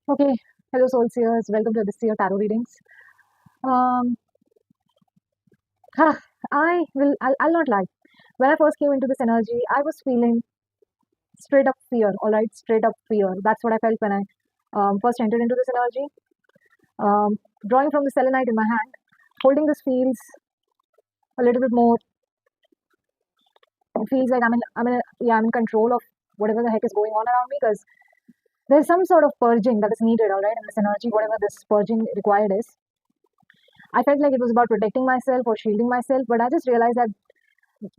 Okay, hello soul seers. Welcome to this year tarot readings. Um, huh, I'll not lie. When I first came into this energy, I was feeling straight up fear. All right, straight up fear. That's what I felt when I first entered into this energy. Drawing from the selenite in my hand, holding this feels a little bit more. It feels like I'm in control of whatever the heck is going on around me because there's some sort of purging that is needed. All right, in this energy, whatever this purging required is. I felt like it was about protecting myself or shielding myself, but I just realized that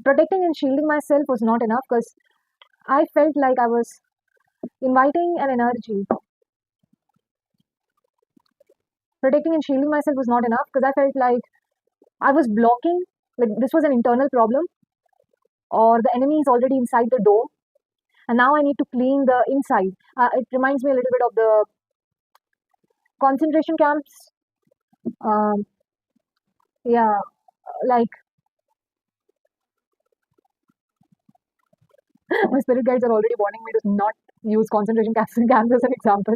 protecting and shielding myself was not enough because I felt like I was inviting an energy. Protecting and shielding myself was not enough because I felt like I was blocking, like this was an internal problem, or the enemy is already inside the door, and now I need to clean the inside. It reminds me a little bit of the concentration camps. Um, yeah, like my spirit guides are already warning me to not use concentration camps as an example.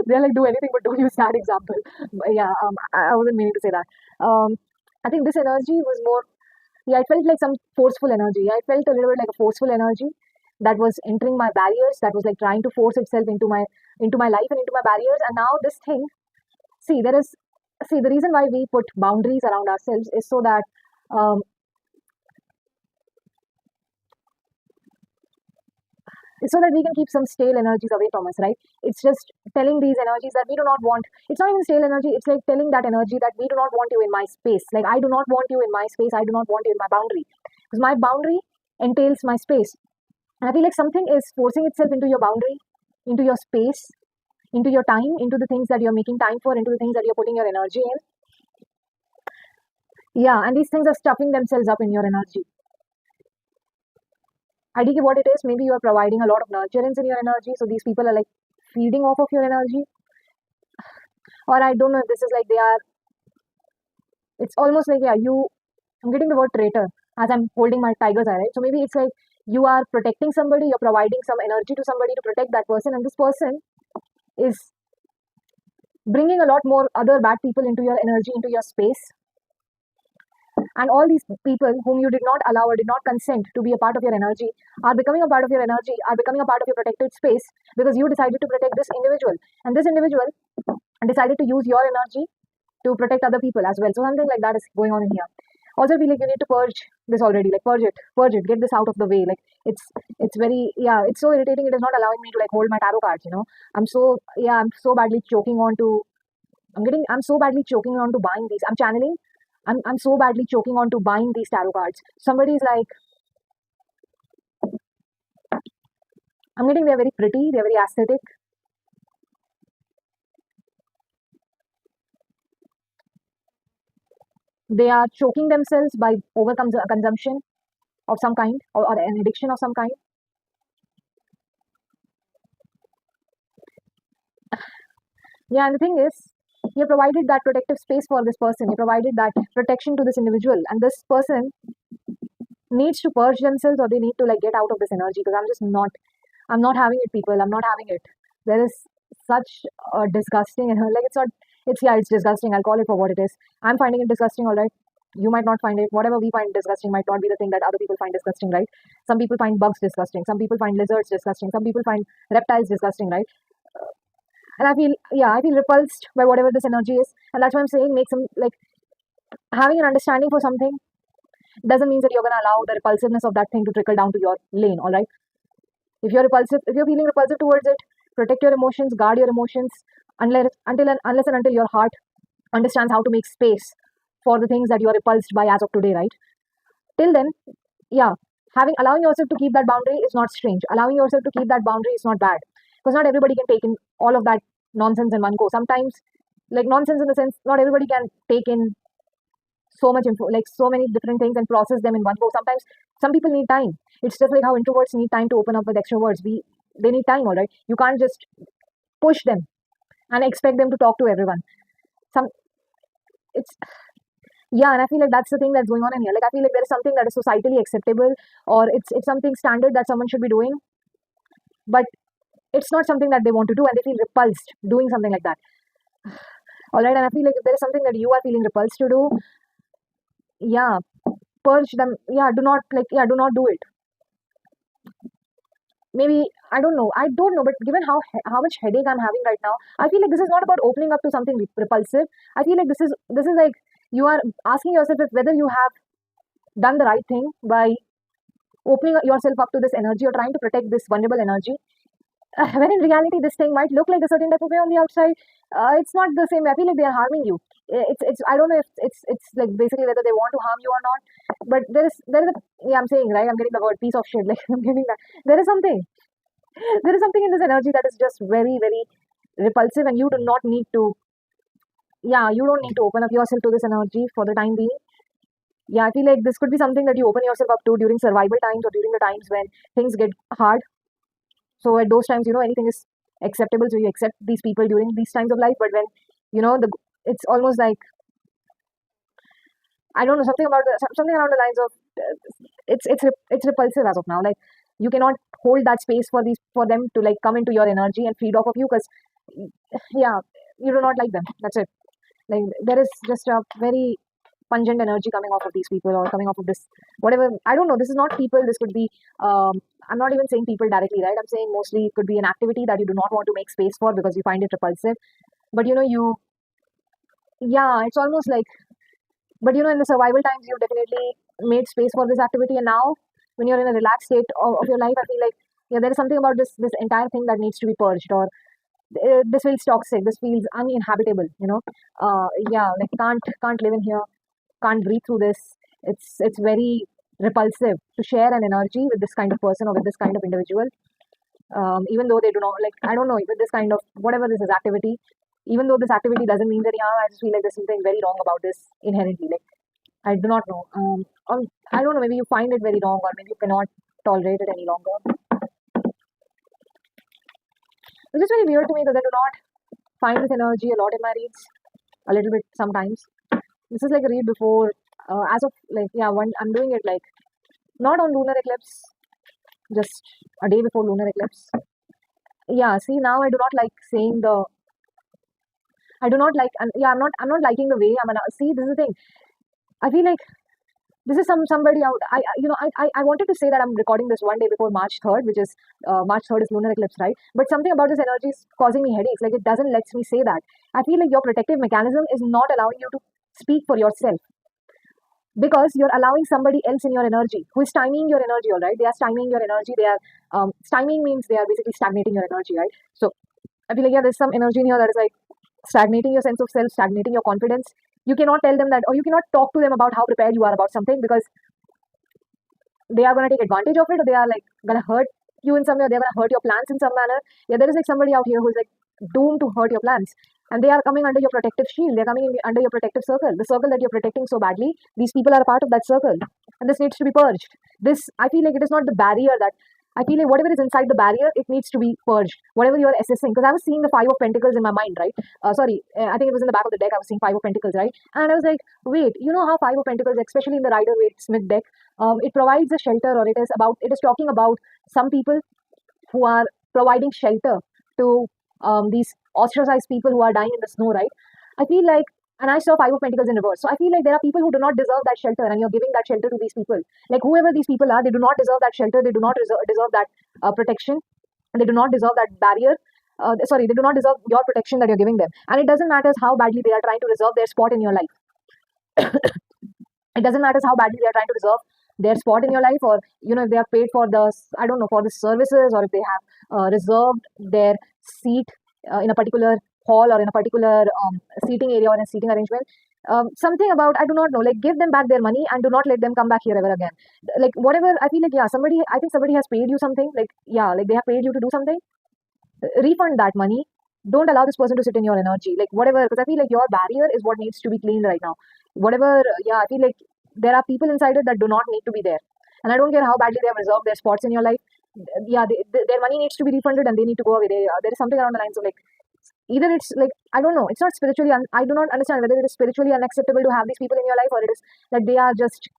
They're like, do anything but don't use that example. But yeah, I wasn't meaning to say that. I think this energy was more, yeah, I felt like some forceful energy. I felt a little bit like a forceful energy that was entering my barriers, that was like trying to force itself into my life and into my barriers. And now this thing, see, there is, see, the reason why we put boundaries around ourselves is so that um, so that we can keep some stale energies away from us, right? It's just telling these energies that we do not want. It's not even stale energy. It's like telling that energy that we do not want you in my space. Like, I do not want you in my space. I do not want you in my boundary. Because my boundary entails my space. And I feel like something is forcing itself into your boundary, into your space, into your time, into the things that you're making time for, into the things that you're putting your energy in. Yeah, and these things are stuffing themselves up in your energy. Idea what it is, maybe you are providing a lot of nurturance in your energy, so these people are like feeding off of your energy. Or I don't know if this is like they are, it's almost like, yeah, I'm getting the word traitor as I'm holding my tiger's eye, right? So maybe it's like you are protecting somebody, you're providing some energy to somebody to protect that person, and this person is bringing a lot more other bad people into your energy, into your space. And all these people whom you did not allow or did not consent to be a part of your energy are becoming a part of your energy, are becoming a part of your protected space because you decided to protect this individual. And this individual decided to use your energy to protect other people as well. So something like that is going on in here. Also, I feel like you need to purge this already, like purge it, get this out of the way. Like it's very, yeah, it's so irritating. It is not allowing me to like hold my tarot cards. I'm so badly choking on to. I'm so badly choking on to buying these. I'm channeling. I'm so badly choking on to buying these tarot cards. Somebody's like, I'm getting they're very pretty, they're very aesthetic. They are choking themselves by over consumption of some kind or an addiction of some kind. Yeah, and the thing is, you provided that protective space for this person. You provided that protection to this individual, and this person needs to purge themselves or they need to like get out of this energy because I'm not having it, people. I'm not having it. There is such a disgusting and like it's disgusting. I'll call it for what it is. I'm finding it disgusting, all right. You might not find it. Whatever we find disgusting might not be the thing that other people find disgusting, right? Some people find bugs disgusting. Some people find lizards disgusting. Some people find reptiles disgusting, right? And I feel repulsed by whatever this energy is. And that's why I'm saying make some like having an understanding for something doesn't mean that you're gonna allow the repulsiveness of that thing to trickle down to your lane, all right? If you're feeling repulsive towards it, protect your emotions, guard your emotions, unless and until your heart understands how to make space for the things that you are repulsed by as of today, right? Till then, yeah, allowing yourself to keep that boundary is not strange. Allowing yourself to keep that boundary is not bad because not everybody can take in all of that nonsense in one go. Sometimes, like nonsense in the sense, not everybody can take in so much info, like so many different things and process them in one go. Sometimes some people need time. It's just like how introverts need time to open up with extroverts. They need time, all right. You can't just push them and expect them to talk to everyone. Some it's yeah, and I feel like that's the thing that's going on in here. Like I feel like there is something that is societally acceptable or it's something standard that someone should be doing, but it's not something that they want to do, and they feel repulsed doing something like that. All right, and I feel like if there is something that you are feeling repulsed to do, yeah, purge them. Yeah, do not like, yeah, do not do it. Maybe I don't know, but given how much headache I'm having right now, I feel like this is not about opening up to something repulsive. I feel like this is like you are asking yourself if whether you have done the right thing by opening yourself up to this energy or trying to protect this vulnerable energy. When in reality, this thing might look like a certain type of way on the outside. It's not the same. I feel like they are harming you. It's I don't know if it's like basically whether they want to harm you or not. But there is a, yeah, I'm saying, right. I'm getting the word piece of shit. Like, I'm getting that. There is something. There is something in this energy that is just very, very repulsive, and you do not need to. Yeah, you don't need to open up yourself to this energy for the time being. Yeah, I feel like this could be something that you open yourself up to during survival times or during the times when things get hard. So at those times, anything is acceptable. So you accept these people during these times of life. But when the it's almost like, I don't know, something around the lines of it's repulsive as of now. Like, you cannot hold that space for them to like come into your energy and feed off of you, because yeah, you do not like them. That's it. Like, there is just a very pungent energy coming off of these people, or coming off of this whatever. I don't know. This is not people. This could be. I'm not even saying people directly, right? I'm saying mostly it could be an activity that you do not want to make space for because you find it repulsive. But yeah, it's almost like. But in the survival times, you definitely made space for this activity, and now when you're in a relaxed state of your life, I feel like, yeah, there is something about this entire thing that needs to be purged, or this feels toxic. This feels uninhabitable. Yeah, like, can't live in here, can't breathe through this. It's very repulsive to share an energy with this kind of person or with this kind of individual. Even though they do not, like, I don't know, with this kind of whatever this is activity, even though this activity doesn't mean any harm, I just feel like there's something very wrong about this inherently. Like, I do not know. Or I don't know. Maybe you find it very wrong, or maybe you cannot tolerate it any longer. Which is very weird to me, because I do not find this energy a lot in my reads. A little bit sometimes. This is like a read before, as of like, yeah, I'm doing it like not on lunar eclipse, just a day before lunar eclipse. Yeah, see, now I do not like saying the. I do not like, and yeah, I'm not liking the way I'm gonna see. This is the thing. I feel like this is somebody out. I wanted to say that I'm recording this one day before March 3rd, which is March 3rd is lunar eclipse, right? But something about this energy is causing me headaches. Like, it doesn't let me say that. I feel like your protective mechanism is not allowing you to speak for yourself, because you're allowing somebody else in your energy who is stymieing your energy. All right, they are stymieing your energy. They are stymieing means they are basically stagnating your energy, right? So I feel like, yeah, there's some energy in here that is like stagnating your sense of self, stagnating your confidence. You cannot tell them that, or you cannot talk to them about how prepared you are about something, because they are going to take advantage of it, or they are like going to hurt you in some way, or they're going to hurt your plans in some manner. Yeah, there is like somebody out here who's like doomed to hurt your plans, and they are coming under your protective shield. They're coming under your protective circle, the circle that you're protecting so badly. These people are a part of that circle, and this needs to be purged. This, I feel like, it is not the barrier that. I feel like whatever is inside the barrier, it needs to be purged. Whatever you are assessing, because I was seeing the Five of Pentacles in my mind, right? Sorry, I think it was in the back of the deck. I was seeing Five of Pentacles, right? And I was like, wait, you know how Five of Pentacles, especially in the Rider Waite Smith deck, it provides a shelter, or it is talking about some people who are providing shelter to these ostracized people who are dying in the snow, right? I feel like, and I saw Five of Pentacles in reverse. So I feel like there are people who do not deserve that shelter, and you're giving that shelter to these people. Like, whoever these people are, they do not deserve that shelter. They do not deserve that protection, and they do not deserve that barrier. Sorry, they do not deserve your protection that you're giving them. And it doesn't matter how badly they are trying to reserve their spot in your life. It doesn't matter how badly they are trying to reserve their spot in your life, or if they have paid for the, I don't know, for the services, or if they have reserved their seat in a particular hall, or in a particular seating area, or in a seating arrangement. Something about, I do not know, like, give them back their money and do not let them come back here ever again. Like, whatever, I feel like, yeah, I think somebody has paid you something, like, yeah, like, they have paid you to do something. Refund that money. Don't allow this person to sit in your energy, like, whatever, because I feel like your barrier is what needs to be cleaned right now. Whatever, yeah, I feel like there are people inside it that do not need to be there, and I don't care how badly they have reserved their spots in your life. Yeah, their money needs to be refunded, and they need to go away. There is something around the lines of, like, either it's like, I don't know, it's not spiritually. I do not understand whether it is spiritually unacceptable to have these people in your life, or it is that they are just.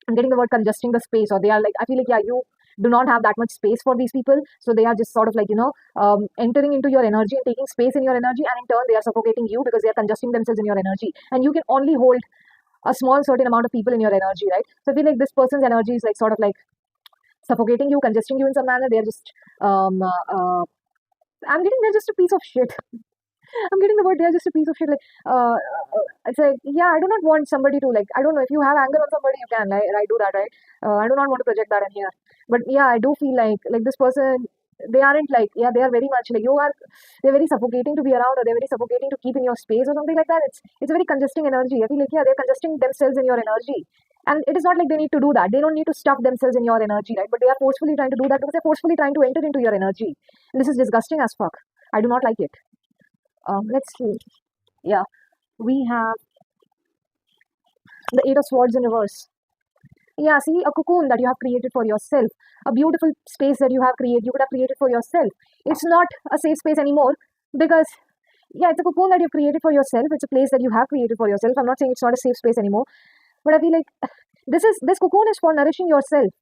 I'm getting the word congesting the space, or they are like. I feel like, yeah, do not have that much space for these people, so they are just sort of like, entering into your energy and taking space in your energy, and in turn they are suffocating you because they are congesting themselves in your energy, and you can only hold a small certain amount of people in your energy, right? So I feel like this person's energy is like sort of like suffocating you, congesting you in some manner. They're just I'm getting they're just a piece of shit. I'm getting the word, they're just a piece of shit. Like, it's like, yeah, I do not want somebody to, like, I don't know, if you have anger on somebody, you can, like, I do that, right? I do not want to project that in here. But yeah, I do feel like this person, they aren't like, yeah, they are very much like, they're very suffocating to be around, or they're very suffocating to keep in your space or something like that. It's a very congesting energy. I feel like, yeah, they're congesting themselves in your energy. And it is not like they need to do that. They don't need to stuff themselves in your energy, right? But they are forcefully trying to do that because they're forcefully trying to enter into your energy. And this is disgusting as fuck. I do not like it. Let's see. Yeah, we have the Eight of Swords in reverse. Yeah, see, a cocoon that you have created for yourself, a beautiful space that you could have created for yourself. It's not a safe space anymore because, yeah, it's a cocoon that you've created for yourself. It's a place that you have created for yourself. I'm not saying it's not a safe space anymore, but I feel like this cocoon is for nourishing yourself,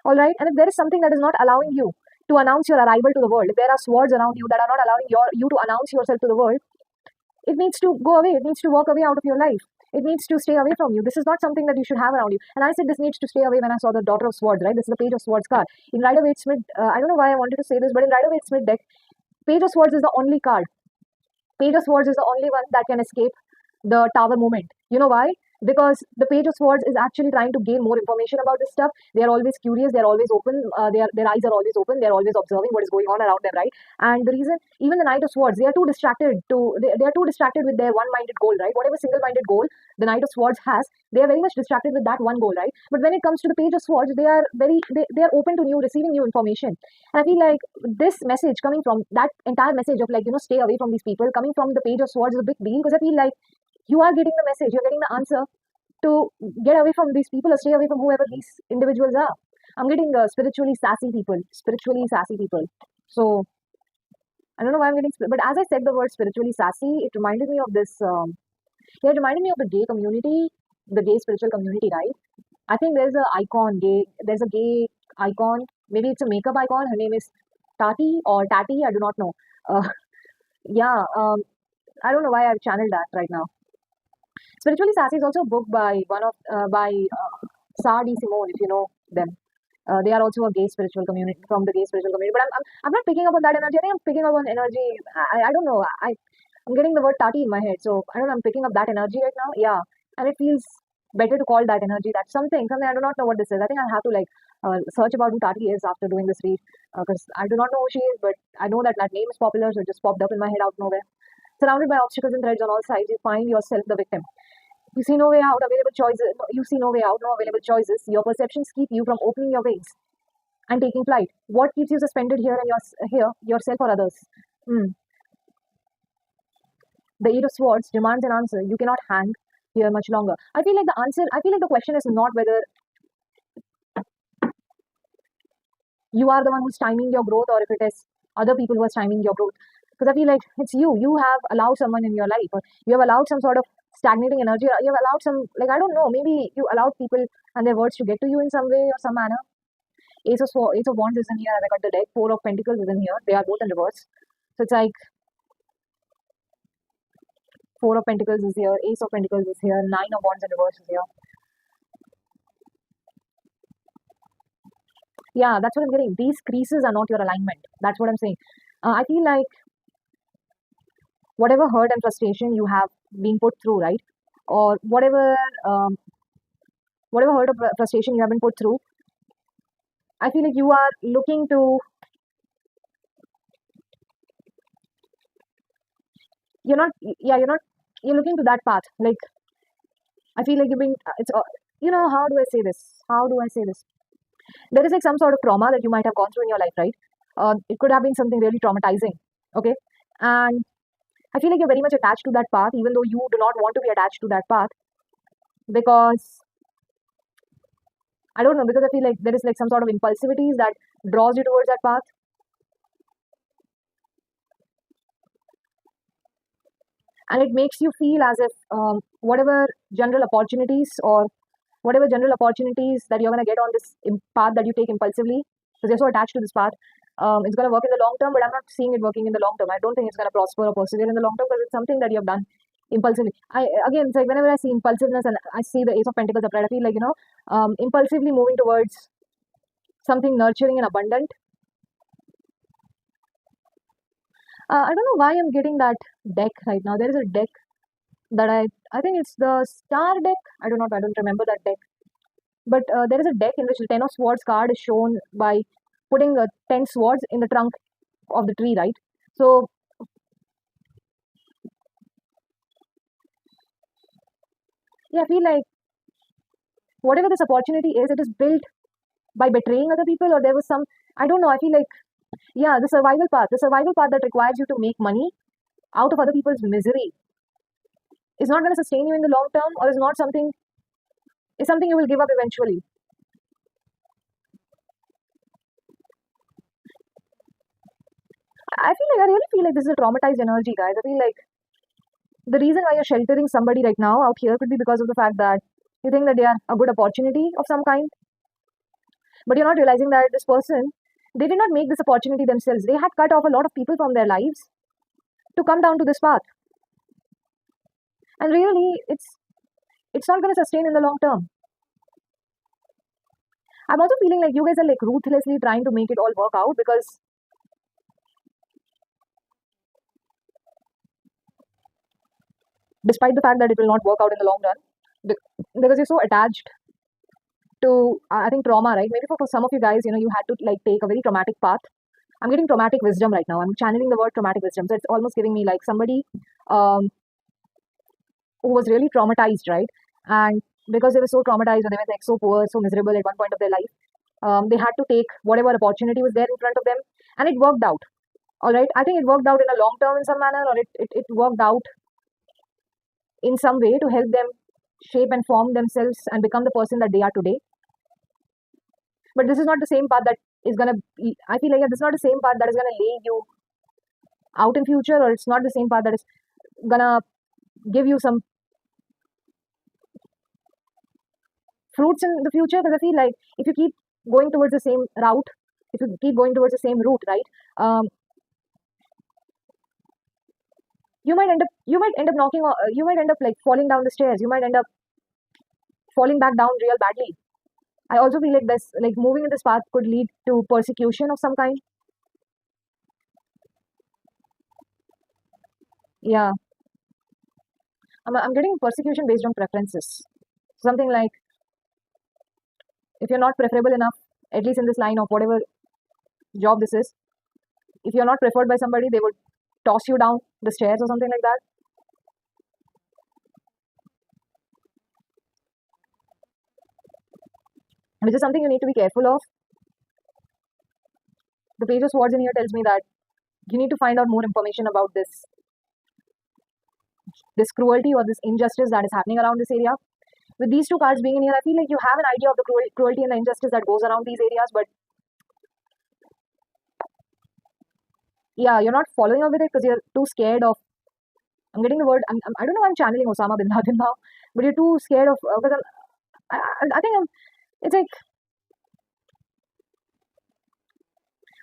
all right? And if there is something that is not allowing you to announce your arrival to the world, if there are swords around you that are not allowing you to announce yourself to the world, it needs to go away. It needs to walk away out of your life. It needs to stay away from you. This is not something that you should have around you. And I said this needs to stay away when I saw the Daughter of Swords, right? This is the Page of Swords card. In Rider-Waite-Smith, I don't know why I wanted to say this, but in Rider-Waite-Smith deck, Page of Swords is the only card. Page of Swords is the only one that can escape the tower moment. You know why? Because the Page of Swords is actually trying to gain more information about this stuff. They are always curious. They are always open. Their eyes are always open. They are always observing what is going on around them, right? And the reason, even the Knight of Swords, they are too distracted they are too distracted with their one-minded goal, right? Whatever single-minded goal the Knight of Swords has, they are very much distracted with that one goal, right? But when it comes to the Page of Swords, they are open to receiving new information. And I feel like this message coming from that entire message of, like, stay away from these people, coming from the Page of Swords is a big deal, because I feel like you are getting the message, you're getting the answer to get away from these people or stay away from whoever these individuals are. I'm getting spiritually sassy people. So I don't know why I'm getting, but as I said the word spiritually sassy, it reminded me of this. Yeah, it reminded me of the gay community, the gay spiritual community, right? I think there's a icon, gay. There's a gay icon. Maybe it's a makeup icon. Her name is Tati or Tati. I do not know. Yeah. I don't know why I've channeled that right now. Spiritually Sassy is also a book by Sarah D. Simone, if you know them. They are also a gay spiritual community, from the gay spiritual community. But I'm not picking up on that energy. I think I'm picking up on energy. I don't know. I'm getting the word Tati in my head, so I don't know. I'm picking up that energy right now. Yeah, and it feels better to call that energy. That's something. I do not know what this is. I think I'll have to search about who Tati is after doing this read, because I do not know who she is, but I know that name is popular, so it just popped up in my head out of nowhere. Surrounded by obstacles and threats on all sides, you find yourself the victim. You see no way out, available choices. You see no way out, no available choices. Your perceptions keep you from opening your wings and taking flight. What keeps you suspended here yourself or others? The Eight of Swords demands an answer. You cannot hang here much longer. I feel like the question is not whether you are the one who's timing your growth, or if it is other people who are timing your growth. Because I feel like it's you. You have allowed someone in your life, or you have allowed some sort of stagnating energy. You have allowed some, I don't know, maybe you allowed people and their words to get to you in some way or some manner. Ace of Wands is in here, as I got the deck. Four of Pentacles is in here. They are both in reverse. So it's like Four of Pentacles is here. Ace of Pentacles is here. Nine of Wands in reverse is here. Yeah, that's what I'm getting. These creases are not your alignment. That's what I'm saying. I feel like whatever hurt and frustration you have been put through, right? Or whatever hurt or frustration you have been put through, I feel like you are looking to, you're looking to that path. Like, I feel like how do I say this? There is like some sort of trauma that you might have gone through in your life, right? It could have been something really traumatizing, okay? And I feel like you're very much attached to that path, even though you do not want to be attached to that path, because I don't know, because I feel like there is like some sort of impulsivity that draws you towards that path. And it makes you feel as if whatever general opportunities that you're going to get on this path that you take impulsively, because you're so attached to this path. It's going to work in the long term, but I'm not seeing it working in the long term. I don't think it's going to prosper or persevere in the long term because it's something that you have done impulsively. Again, it's like whenever I see impulsiveness and I see the Ace of Pentacles upright, I feel like, impulsively moving towards something nurturing and abundant. I don't know why I'm getting that deck right now. There is a deck that I think it's the Star deck. I don't remember that deck. But there is a deck in which the Ten of Swords card is shown by putting 10 swords in the trunk of the tree, right? So, yeah, I feel like whatever this opportunity is, it is built by betraying other people, or there was some, I don't know, I feel like, yeah, the survival path that requires you to make money out of other people's misery is not going to sustain you in the long term, or is something you will give up eventually. I really feel like this is a traumatized energy, guys. I feel like the reason why you're sheltering somebody right now out here could be because of the fact that you think that they are a good opportunity of some kind, but you're not realizing that this person, they did not make this opportunity themselves. They had cut off a lot of people from their lives to come down to this path, and really, it's not going to sustain in the long term. I'm also feeling like you guys are like ruthlessly trying to make it all work out because despite the fact that it will not work out in the long run, because you're so attached to I think trauma, right? Maybe for some of you guys, you had to like take a very traumatic path. I'm getting traumatic wisdom right now. I'm channeling the word traumatic wisdom, so it's almost giving me like somebody um, who was really traumatized, right? And because they were so traumatized, or they were like so poor, so miserable at one point of their life, they had to take whatever opportunity was there in front of them, and it worked out. All right, I think it worked out in a long term in some manner, or it worked out in some way to help them shape and form themselves and become the person that they are today. But this is not the same path that is gonna be, I feel like this is not the same path that is gonna lay you out in future, or it's not the same path that is gonna give you some fruits in the future. Because I feel like if you keep going towards the same route, if you keep going towards the same route, right, you might end up you might end up like falling down the stairs. You might end up falling back down real badly. I also feel like this, like moving in this path could lead to persecution of some kind. Yeah, I'm getting persecution based on preferences. Something like if you're not preferable enough, at least in this line of whatever job this is, if you're not preferred by somebody, they would toss you down the stairs or something like that. Which is something you need to be careful of. The Page of Swords in here tells me that you need to find out more information about this cruelty or this injustice that is happening around this area. With these two cards being in here, I feel like you have an idea of the cruelty and the injustice that goes around these areas, but yeah, you're not following up with it because you're too scared of. I'm getting the word. I don't know why I'm channeling Osama bin Laden now, but you're too scared of. Because I think it's like,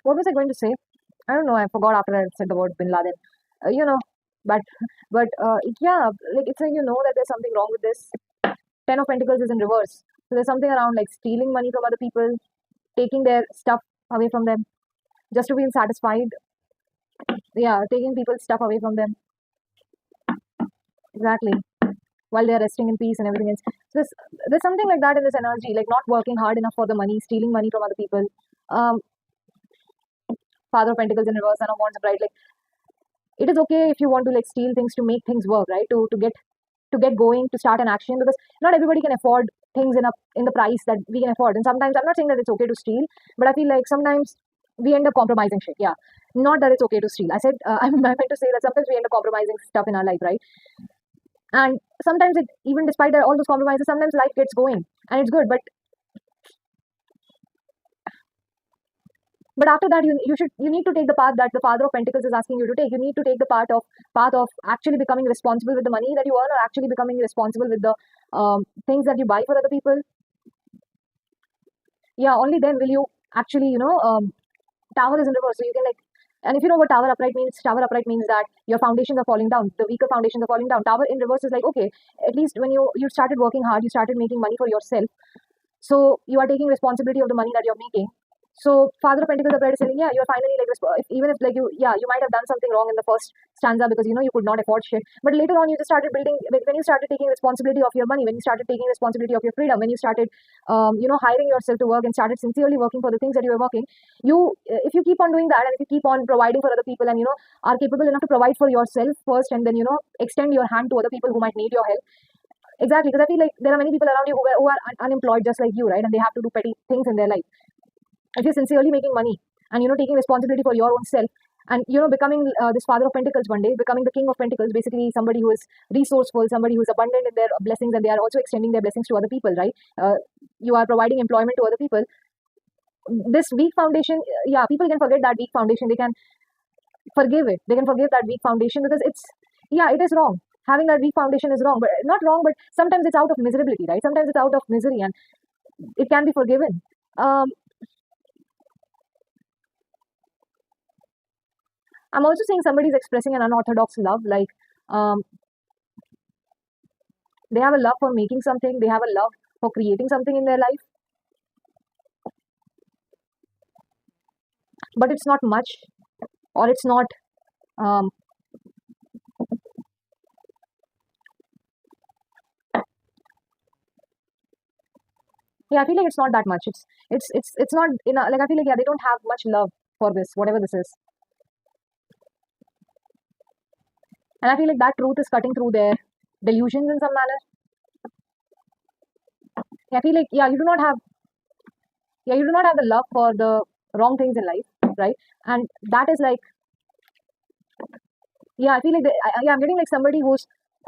what was I going to say? I don't know. I forgot after I said the word bin Laden. But yeah, like it's like that there's something wrong with this. Ten of Pentacles is in reverse, so there's something around like stealing money from other people, taking their stuff away from them, just to be satisfied. Yeah, taking people's stuff away from them. Exactly. While they're resting in peace and everything else. So there's something like that in this energy, like not working hard enough for the money, stealing money from other people. Um, Father of Pentacles in reverse, Son of Wands upright. Like it is okay if you want to like steal things to make things work, right? To get going, to start an action, because not everybody can afford things in the price that we can afford. And sometimes I'm not saying that it's okay to steal, but I feel like sometimes we end up compromising shit. Yeah, not that it's okay to steal. I said I meant to say that sometimes we end up compromising stuff in our life, right? And sometimes even despite that, all those compromises, sometimes life gets going and it's good. But after that, you need to take the path that the Father of Pentacles is asking you to take. You need to take the path of actually becoming responsible with the money that you earn, or actually becoming responsible with the things that you buy for other people. Yeah, only then will you actually, tower is in reverse. So you can like, and if you know what tower upright means that your foundations are falling down. The weaker foundations are falling down. Tower in reverse is like, okay, at least when you started working hard, you started making money for yourself. So you are taking responsibility of the money that you're making. So Father of Pentacles upright is saying, yeah, you're finally like, even if like you might have done something wrong in the first stanza because you could not afford shit. But later on, you just started building when you started taking responsibility of your money, when you started taking responsibility of your freedom, when you started, hiring yourself to work and started sincerely working for the things that you were working. If you keep on doing that and if you keep on providing for other people and are capable enough to provide for yourself first and then extend your hand to other people who might need your help. Exactly, because I feel like there are many people around you who are unemployed just like you, right? And they have to do petty things in their life. If you're sincerely making money and taking responsibility for your own self and becoming this Father of Pentacles one day, becoming the King of Pentacles, basically somebody who is resourceful, somebody who is abundant in their blessings, and they are also extending their blessings to other people, right? You are providing employment to other people. This weak foundation, yeah, people can forget that weak foundation. They can forgive it. They can forgive that weak foundation because it is wrong. Having that weak foundation is wrong, but not wrong, but sometimes it's out of miserability, right? Sometimes it's out of misery and it can be forgiven. Um, I'm also saying somebody's expressing an unorthodox love, like um, they have a love for making something, they have a love for creating something in their life, but it's not much or it's not. Um, yeah, I feel like it's not that much. It's not like I feel like, yeah, they don't have much love for this, whatever this is, and I feel like that truth is cutting through their delusions in some manner. I feel like, you do not have the love for the wrong things in life, right? And that is like, yeah, I feel like I'm getting like somebody who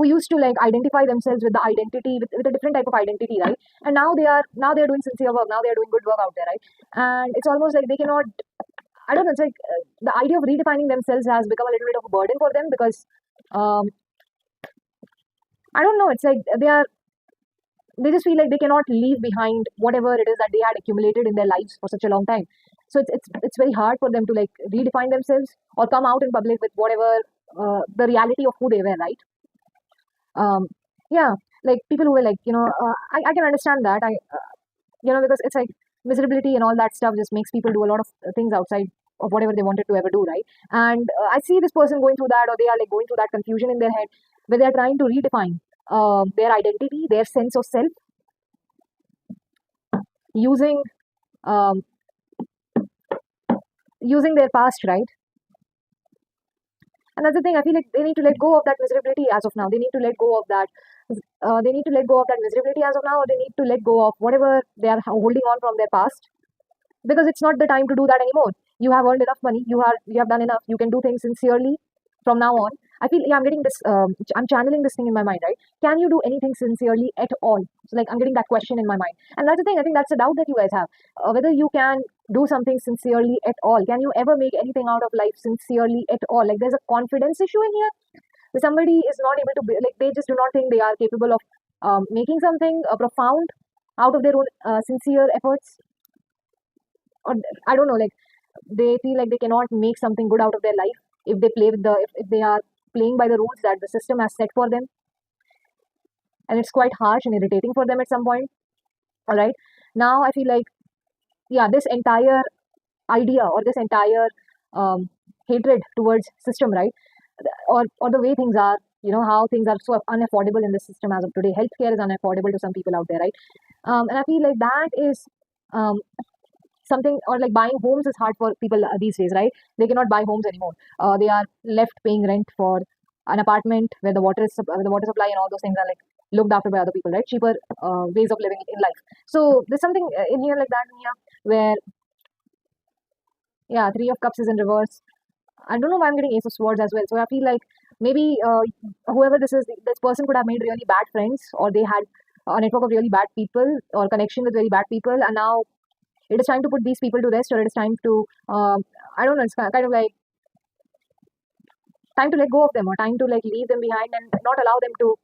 used to like identify themselves with the identity with a different type of identity, right? And now they're doing sincere work, now they're doing good work out there, right? And it's almost like they cannot. I don't know. It's like the idea of redefining themselves has become a little bit of a burden for them because um, I don't know. It's like they just feel like they cannot leave behind whatever it is that they had accumulated in their lives for such a long time. So it's very hard for them to like redefine themselves or come out in public with whatever the reality of who they were, right? Um, yeah, like people who were like, I can understand that. Because it's like miserability and all that stuff just makes people do a lot of things outside of whatever they wanted to ever do, right? And I see this person going through that, or they are like going through that confusion in their head where they're trying to redefine their identity, their sense of self, using um, using their past, right? And that's the thing. I feel like they need to let go of that miserability as of now. They need to let go of that. They need to let go of that miserability as of now, or they need to let go of whatever they are holding on from their past, because it's not the time to do that anymore. You have earned enough money. You have done enough. You can do things sincerely from now on. I feel, yeah, I'm getting this. I'm channeling this thing in my mind, right? Can you do anything sincerely at all? So like I'm getting that question in my mind, and that's the thing. I think that's a doubt that you guys have, whether you can do something sincerely at all. Can you ever make anything out of life sincerely at all? Like there's a confidence issue in here. Where somebody is not able to be, like they just do not think they are capable of making something profound out of their own sincere efforts, or I don't know, like they feel like they cannot make something good out of their life if they play with if they are playing by the rules that the system has set for them, and it's quite harsh and irritating for them at some point. All right, now I feel like, yeah, this entire idea or this entire hatred towards system, right? Or the way things are, how things are so unaffordable in this system as of today. Healthcare is unaffordable to some people out there, right? And I feel like that is um, something, or like buying homes is hard for people these days, right? They cannot buy homes anymore. They are left paying rent for an apartment where the water supply and all those things are like looked after by other people, right? Cheaper ways of living in life. So there's something in here like that in here where, yeah, Three of Cups is in reverse. I don't know why I'm getting Ace of Swords as well. So I feel like maybe whoever this is, this person could have made really bad friends, or they had a network of really bad people or connection with very bad people, and now it is time to put these people to rest, or it is time to I don't know. It's kind of like time to let go of them, or time to like leave them behind and not allow them to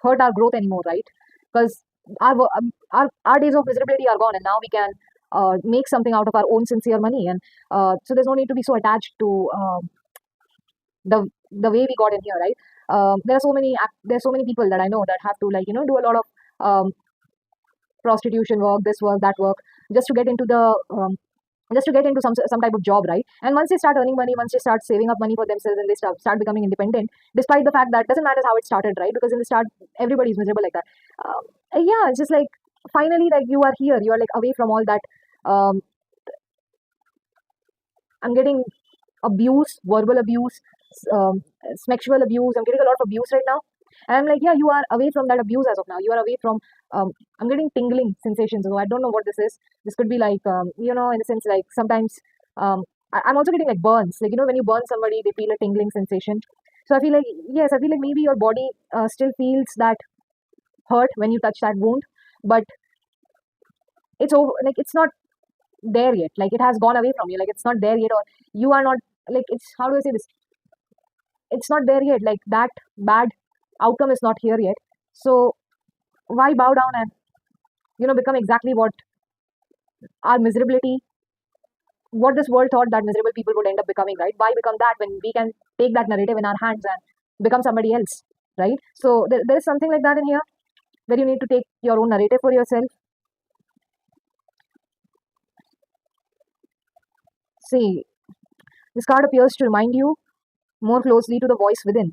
hurt our growth anymore, right? Because our days of miserability are gone, and now we can make something out of our own sincere money, and so there's no need to be so attached to the way we got in here, right? There's so many people that I know that have to, like, do a lot of prostitution work, this work, that work, just to get into the just to get into some type of job, right? And once they start earning money, once they start saving up money for themselves, and they start becoming independent, despite the fact that doesn't matter how it started, right? Because in the start, everybody's miserable like that. Yeah, it's just like finally, like, you are here, you are like away from all that. Um, I'm getting abuse, verbal abuse, sexual abuse. I'm getting a lot of abuse right now. And I'm like, yeah, you are away from that abuse as of now. You are away from, I'm getting tingling sensations. So I don't know what this is. This could be like, in a sense, like sometimes I'm also getting like burns. Like, when you burn somebody, they feel a tingling sensation. So I feel like, yes, I feel like maybe your body still feels that hurt when you touch that wound, but it's over. Like, it's not there yet. Like, it has gone away from you. Like, it's not there yet, or you are not, like, it's, how do I say this? It's not there yet. Like, that bad outcome is not here yet. So why bow down and become exactly what our miserability, what this world thought that miserable people would end up becoming, right? Why become that when we can take that narrative in our hands and become somebody else, right? So there's something like that in here where you need to take your own narrative for yourself. See, this card appears to remind you more closely to the voice within.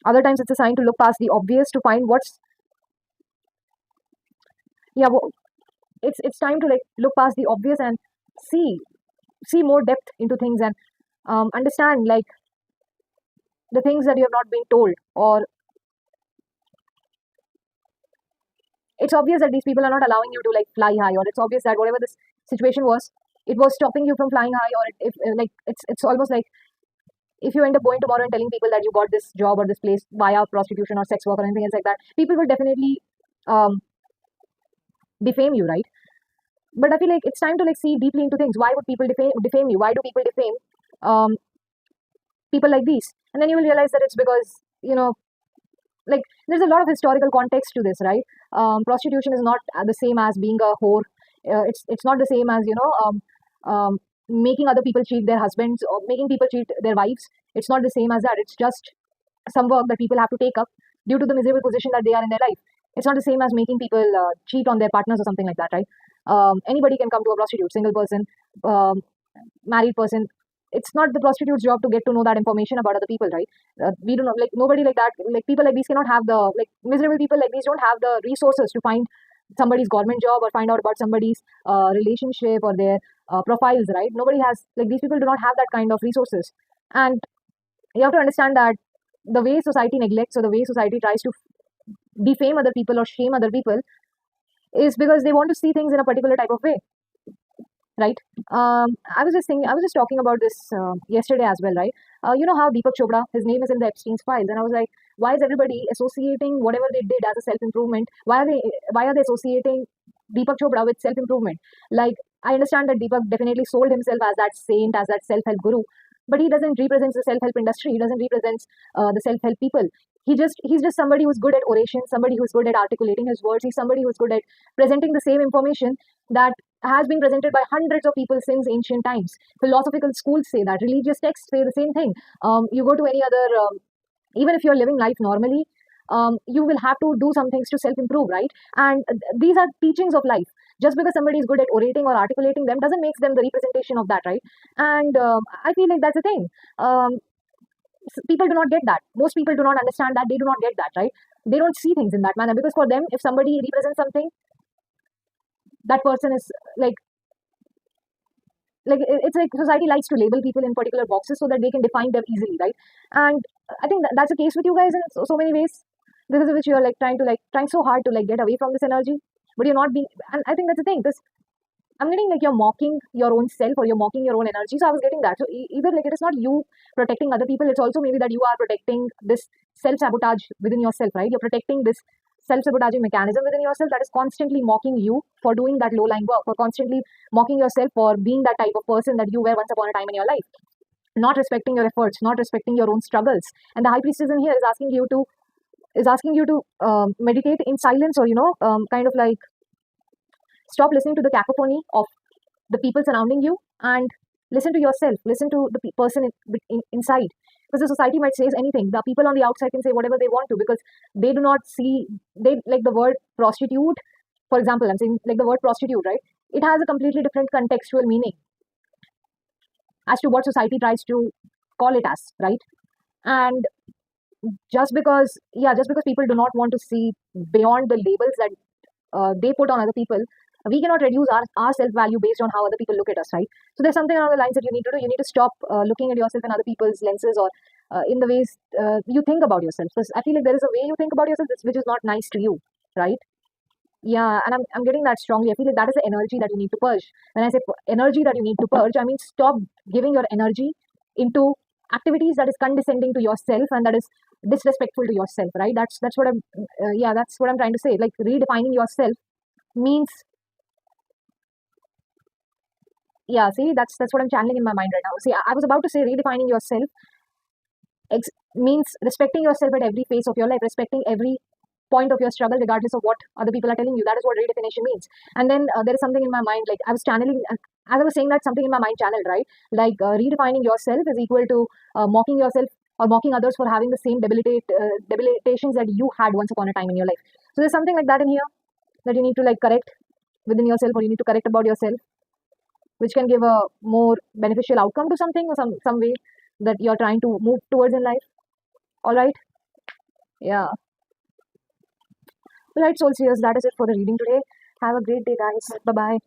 Other times it's a sign to look past the obvious to find what's, yeah, it's time to, like, look past the obvious and see more depth into things, and understand, like, the things that you have not been told, or it's obvious that these people are not allowing you to, like, fly high, or it's obvious that whatever this situation was, it was stopping you from flying high, or if like, it's almost like if you end up going tomorrow and telling people that you got this job or this place via prostitution or sex work or anything else like that, people will definitely um, defame you, right? But I feel like it's time to, like, see deeply into things. Why would people defame you? Why do people defame um, people like these? And then you will realize that it's because, like, there's a lot of historical context to this, right? Prostitution is not the same as being a whore. It's not the same as, making other people cheat their husbands or making people cheat their wives. It's not the same as that. It's just some work that people have to take up due to the miserable position that they are in their life. It's not the same as making people cheat on their partners or something like that, right? Anybody can come to a prostitute, single person, um, married person. It's not the prostitute's job to get to know that information about other people, right? We do not, like, nobody like that, like, people like these cannot have the, like, miserable people like these don't have the resources to find somebody's government job or find out about somebody's relationship or their profiles, right? Nobody has, like, these people do not have that kind of resources. And you have to understand that the way society neglects, or the way society tries to defame other people or shame other people, is because they want to see things in a particular type of way, right? I was just talking about this yesterday as well, right? You know how Deepak Chopra, his name is in the Epstein's files, and I was like, why is everybody associating whatever they did as a self improvement? Why are they associating Deepak Chopra with self improvement? Like, I understand that Deepak definitely sold himself as that saint, as that self help guru, but he doesn't represent the self help industry. He doesn't represent the self help people. He's just somebody who's good at oration, somebody who's good at articulating his words. He's somebody who's good at presenting the same information that has been presented by hundreds of people since ancient times. Philosophical schools say that. Religious texts say the same thing. You go to any other, even if you're living life normally, you will have to do some things to self-improve, right? And these are teachings of life. Just because somebody is good at orating or articulating them doesn't make them the representation of that, right? And I feel like that's the thing. People do not get that. Most people do not understand that. They do not get that, right? They don't see things in that manner, because for them, if somebody represents something, that person is like it's like society likes to label people in particular boxes so that they can define them easily, right? And I think that's the case with you guys in so many ways, because of which you're like trying so hard to, like, get away from this energy, but you're not being. And I think that's the thing, because I'm getting like you're mocking your own self, or you're mocking your own energy. So I was getting that. So either, like, it is not you protecting other people, it's also maybe that you are protecting this self-sabotage within yourself, right? You're protecting this self-sabotaging mechanism within yourself that is constantly mocking you for doing that low-lying work, for constantly mocking yourself for being that type of person that you were once upon a time in your life, not respecting your efforts, not respecting your own struggles. And the high priestess in here is asking you to meditate in silence, or kind of like Stop listening to the cacophony of the people surrounding you and listen to yourself, listen to the person inside. Because the society might say anything, the people on the outside can say whatever they want to, because they do not see, they like the word prostitute, for example, I'm saying like the word prostitute, right? It has a completely different contextual meaning as to what society tries to call it as, right? And just because people do not want to see beyond the labels that they put on other people, we cannot reduce our self value based on how other people look at us, right? So there's something along the lines that you need to do. You need to stop looking at yourself in other people's lenses, or in the ways you think about yourself. Because I feel like there is a way you think about yourself which is not nice to you, right? Yeah, and I'm getting that strongly. I feel like that is the energy that you need to purge. When I say energy that you need to purge, I mean stop giving your energy into activities that is condescending to yourself and that is disrespectful to yourself, right? That's what I'm yeah, that's what I'm trying to say. Like redefining yourself means, yeah, see, that's what I'm channeling in my mind right now. See, I was about to say redefining yourself means respecting yourself at every phase of your life, respecting every point of your struggle, regardless of what other people are telling you. That is what redefinition means. And then there is something in my mind, like I was channeling, as I was saying that, something in my mind channeled, right? Like redefining yourself is equal to mocking yourself or mocking others for having the same debilitations that you had once upon a time in your life. So there's something like that in here that you need to like correct within yourself, or you need to correct about yourself, which can give a more beneficial outcome to something or some way that you're trying to move towards in life. All right. Yeah. All right, Soul Seers, that is it for the reading today. Have a great day, guys. Bye bye.